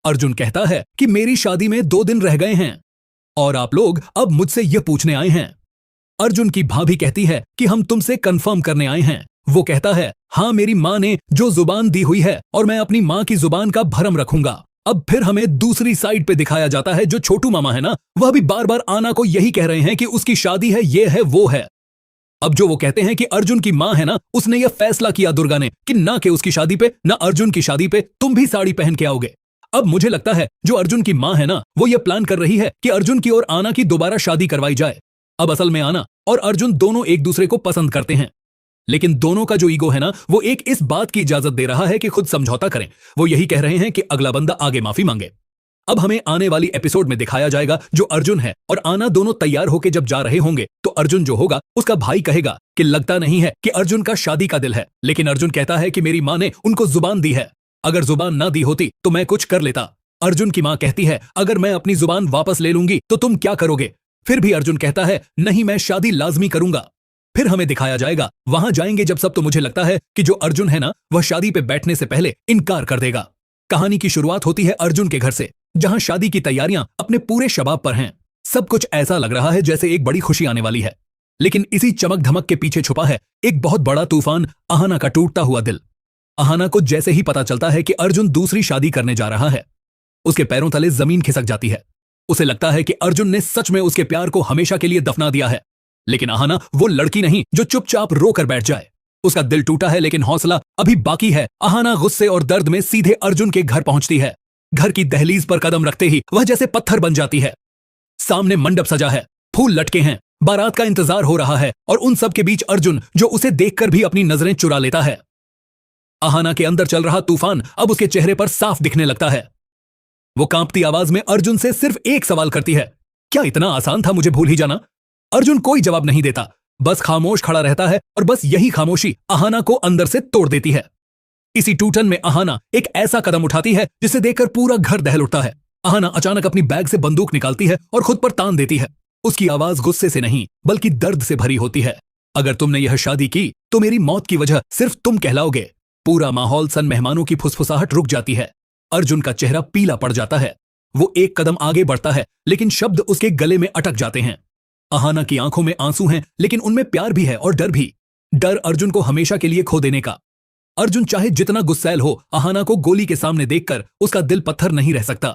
अर्जुन कहता है कि मेरी शादी में 2 दिन रह गए हैं और आप लोग अब मुझसे यह पूछने आए हैं। अर्जुन की भाभी कहती है कि हम तुमसे कंफर्म करने आए हैं। वो कहता है, हाँ, मेरी माँ ने जो जुबान दी हुई है और मैं अपनी माँ की जुबान का भरम रखूंगा। अब फिर हमें दूसरी साइड पे दिखाया जाता है। जो छोटू मामा है ना, वह भी बार बार आना को यही कह रहे हैं कि उसकी शादी है, ये है, वो है। अब जो वो कहते हैं कि अर्जुन की माँ है ना, उसने यह फैसला किया दुर्गा ने कि ना कि उसकी शादी पे ना अर्जुन की शादी पे तुम भी साड़ी पहन के आओगे। अब मुझे लगता है जो अर्जुन की माँ है ना, वो ये प्लान कर रही है कि अर्जुन की और आना की दोबारा शादी करवाई जाए। अब असल में आना और अर्जुन दोनों एक दूसरे को पसंद करते हैं, लेकिन दोनों का जो ईगो है ना, वो एक इस बात की इजाजत दे रहा है कि खुद समझौता करें। वो यही कह रहे हैं कि अगला बंदा आगे माफी मांगे। अब हमें आने वाली एपिसोड में दिखाया जाएगा जो अर्जुन है और आना दोनों तैयार होकर जब जा रहे होंगे तो अर्जुन जो होगा उसका भाई कहेगा कि लगता नहीं है कि अर्जुन का शादी का दिल है, लेकिन अर्जुन कहता है कि मेरी माँ ने उनको जुबान दी है, अगर जुबान ना दी होती तो मैं कुछ कर लेता। अर्जुन की माँ कहती है, अगर मैं अपनी जुबान वापस ले लूंगी तो तुम क्या करोगे? फिर भी अर्जुन कहता है, नहीं, मैं शादी लाजमी करूंगा। फिर हमें दिखाया जाएगा वहां जाएंगे जब सब, तो मुझे लगता है कि जो अर्जुन है ना, वह शादी पे बैठने से पहले इनकार कर देगा। कहानी की शुरुआत होती है अर्जुन के घर से, जहां शादी की तैयारियां अपने पूरे शबाब पर हैं। सब कुछ ऐसा लग रहा है जैसे एक बड़ी खुशी आने वाली है, लेकिन इसी चमक धमक के पीछे छुपा है एक बहुत बड़ा तूफान, अहाना का टूटता हुआ दिल। अहाना को जैसे ही पता चलता है कि अर्जुन दूसरी शादी करने जा रहा है, उसके पैरों तले जमीन खिसक जाती है। उसे लगता है कि अर्जुन ने सच में उसके प्यार को हमेशा के लिए दफना दिया है, लेकिन अहाना वो लड़की नहीं जो चुपचाप रोकर बैठ जाए। उसका दिल टूटा है लेकिन हौसला अभी बाकी है। अहाना गुस्से और दर्द में सीधे अर्जुन के घर पहुंचती है। घर की दहलीज पर कदम रखते ही वह जैसे पत्थर बन जाती है। सामने मंडप सजा है, फूल लटके हैं, बारात का इंतजार हो रहा है और उन सब के बीच अर्जुन जो उसे देखकर भी अपनी नजरें चुरा लेता है। अहाना के अंदर चल रहा तूफान अब उसके चेहरे पर साफ दिखने लगता है। वो कांपती आवाज में अर्जुन से सिर्फ एक सवाल करती है, क्या इतना आसान था मुझे भूल ही जाना? अर्जुन कोई जवाब नहीं देता, बस खामोश खड़ा रहता है और बस यही खामोशी अहाना को अंदर से तोड़ देती है। इसी टूटन में अहाना एक ऐसा कदम उठाती है जिसे देखकर पूरा घर दहल उठता है। अहाना अचानक अपनी बैग से बंदूक निकालती है और खुद पर तान देती है। उसकी आवाज गुस्से से नहीं बल्कि दर्द से भरी होती है। अगर तुमने यह शादी की तो मेरी मौत की वजह सिर्फ तुम कहलाओगे। पूरा माहौल सन मेहमानों की फुसफुसाहट रुक जाती है। अर्जुन का चेहरा पीला पड़ जाता है। वो एक कदम आगे बढ़ता है लेकिन शब्द उसके गले में अटक जाते हैं। अहाना की आंखों में आंसू हैं लेकिन उनमें प्यार भी है और डर भी। डर अर्जुन को हमेशा के लिए खो देने का। अर्जुन चाहे जितना गुस्सैल हो, अहाना को गोली के सामने देखकर उसका दिल पत्थर नहीं रह सकता।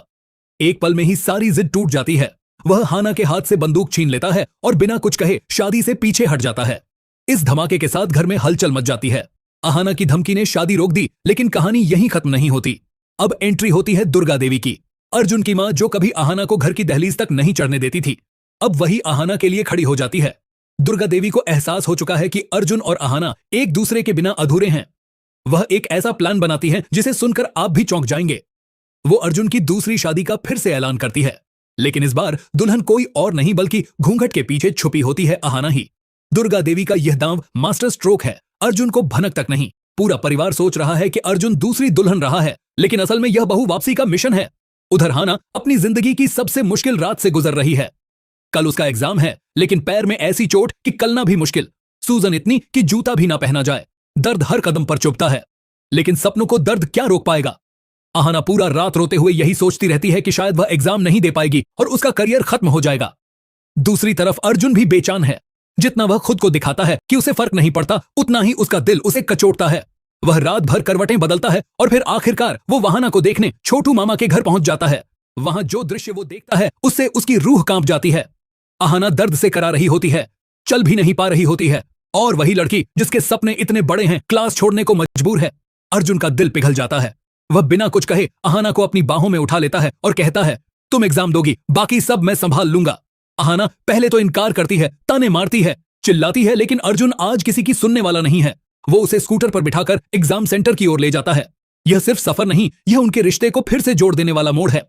एक पल में ही सारी जिद टूट जाती है। वह हाना के हाथ से बंदूक छीन लेता है और बिना कुछ कहे शादी से पीछे हट जाता है। इस धमाके के साथ घर में हलचल मच जाती है। अहाना की धमकी ने शादी रोक दी, लेकिन कहानी यहीं खत्म नहीं होती। अब एंट्री होती है दुर्गा देवी की। अर्जुन की मां जो कभी अहाना को घर की दहलीज तक नहीं चढ़ने देती थी, अब वही अहाना के लिए खड़ी हो जाती है। दुर्गा देवी को एहसास हो चुका है कि अर्जुन और अहाना एक दूसरे के बिना अधूरे हैं। वह एक ऐसा प्लान बनाती है जिसे सुनकर आप भी चौंक जाएंगे। वो अर्जुन की दूसरी शादी का फिर से ऐलान करती है, लेकिन इस बार दुल्हन कोई और नहीं बल्कि घूंघट के पीछे छुपी होती है अहाना ही। दुर्गा देवी का यह दांव मास्टर स्ट्रोक है। अर्जुन को भनक तक नहीं। पूरा परिवार सोच रहा है कि अर्जुन दूसरी दुल्हन रहा है, लेकिन असल में यह बहू वापसी का मिशन है। उधर हाना अपनी जिंदगी की सबसे मुश्किल रात से गुजर रही है। कल उसका एग्जाम है, लेकिन पैर में ऐसी चोट कि कलना भी मुश्किल, सूजन इतनी कि जूता भी ना पहना जाए। दर्द हर कदम पर चुभता है, लेकिन सपनों को दर्द क्या रोक पाएगा? अहाना पूरा रात रोते हुए यही सोचती रहती है कि शायद वह एग्जाम नहीं दे पाएगी और उसका करियर खत्म हो जाएगा। दूसरी तरफ अर्जुन भी बेचैन है। जितना वह खुद को दिखाता है कि उसे फर्क नहीं पड़ता, उतना ही उसका दिल उसे कचोटता है। वह रात भर करवटें बदलता है और फिर आखिरकार वो वहाना को देखने छोटू मामा के घर पहुंच जाता है। वहां जो दृश्य वो देखता है उससे उसकी रूह कांप जाती है। अहाना दर्द से करा रही होती है, चल भी नहीं पा रही होती है, और वही लड़की जिसके सपने इतने बड़े हैं क्लास छोड़ने को मजबूर है। अर्जुन का दिल पिघल जाता है। वह बिना कुछ कहे अहाना को अपनी बाहों में उठा लेता है और कहता है, तुम एग्जाम दोगी, बाकी सब मैं संभाल लूंगा। अहाना पहले तो इनकार करती है, ताने मारती है, चिल्लाती है, लेकिन अर्जुन आज किसी की सुनने वाला नहीं है। वो उसे स्कूटर पर बिठाकर एग्जाम सेंटर की ओर ले जाता है। यह सिर्फ सफर नहीं, यह उनके रिश्ते को फिर से जोड़ देने वाला मोड़ है।